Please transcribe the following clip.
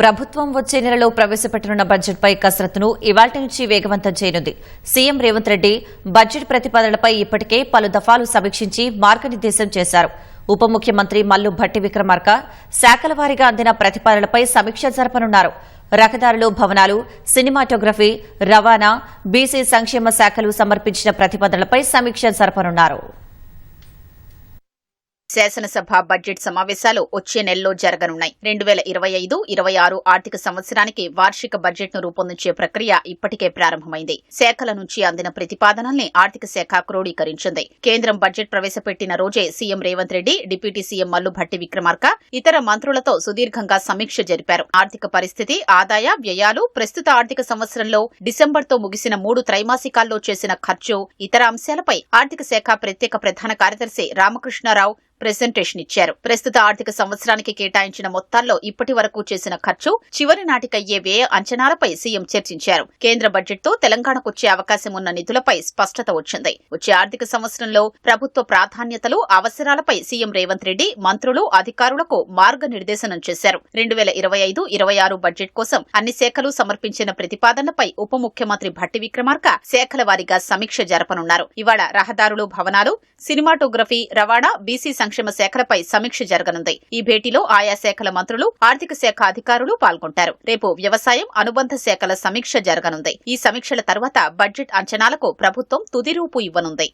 ప్రభుత్వం వచ్చే నెలలో ప్రవేశపెట్టనున్న బడ్జెట్పై కసరత్తును ఇవాళ్టి నుంచి వేగవంతం చేయనుంది. సీఎం రేవంత్ రెడ్డి బడ్జెట్ ప్రతిపాదనలపై ఇప్పటికే పలు దఫాలు సమీక్షించి మార్గనిర్దేశం చేశారు. ఉప ముఖ్యమంత్రి మల్లు భట్టి విక్రమార్క శాఖల వారీగా అందిన ప్రతిపాదనలపై సమీక్ష జరపనున్నారు. రహదారులు, భవనాలు, సినిమాటోగ్రఫీ, రవాణా, బీసీ సంక్షేమ శాఖలు సమర్పించిన ప్రతిపాదనలపై సమీక్ష జరపనున్నారు. శాసనసభ బడ్జెట్ సమావేశాలు వచ్చే నెలలో జరగనున్నాయి. 2025-26 ఆర్థిక సంవత్సరానికి వార్షిక బడ్జెట్ ను రూపొందించే ప్రక్రియ ఇప్పటికే ప్రారంభమైంది. శాఖల నుంచి అందిన ప్రతిపాదనల్ని ఆర్థిక శాఖ క్రోడీకరించింది. కేంద్రం బడ్జెట్ ప్రవేశపెట్టిన రోజే CM Revanth Reddy, deputy CM Mallu Bhatti Vikramarka ఇతర మంత్రులతో సుదీర్ఘంగా సమీక్ష జరిపారు. ఆర్థిక పరిస్థితి, ఆదాయ వ్యయాలు, ప్రస్తుత ఆర్థిక సంవత్సరంలో డిసెంబర్తో ముగిసిన 3 త్రైమాసికాల్లో చేసిన ఖర్చు, ఇతర అంశాలపై ఆర్థిక శాఖ ప్రత్యేక ప్రధాన కార్యదర్శి రామకృష్ణారావు ప్రెజెంటేషన్ ఇచ్చారు. ప్రస్తుత ఆర్థిక సంవత్సరానికి కేటాయించిన మొత్తాల్లో ఇప్పటి వరకు చేసిన ఖర్చు, చివరి నాటికయ్యే వ్యయ అంచనాలపై సీఎం చర్చించారు. కేంద్ర బడ్జెట్ తో తెలంగాణకొచ్చే అవకాశం ఉన్న నిధులపై స్పష్టత వచ్చింది. వచ్చే ఆర్థిక సంవత్సరంలో ప్రభుత్వ ప్రాధాన్యతలు, అవసరాలపై సీఎం రేవంత్ రెడ్డి మంత్రులు, అధికారులకు మార్గనిర్దేశనం చేశారు. 2025-26 బడ్జెట్ కోసం అన్ని శాఖలు సమర్పించిన ప్రతిపాదనలపై ఉప ముఖ్యమంత్రి భట్టి విక్రమార్క శాఖల వారీగా సమీక్ష జరపనున్నారు. ఇవాళ రహదారులు, భవనాలు, సినిమాటోగ్రఫీ, రవాణా, బీసీ సంక్షేమ శాఖలపై సమీక్ష జరగనుంది. ఈ భేటీలో ఆయా శాఖల మంత్రులు, ఆర్థిక శాఖ అధికారులు పాల్గొంటారు. రేపు వ్యవసాయం, అనుబంధ శాఖల సమీక్ష జరగనుంది. ఈ సమీక్షల తర్వాత బడ్జెట్ అంచనాలకు ప్రభుత్వం తుది రూపు ఇవ్వనుంది.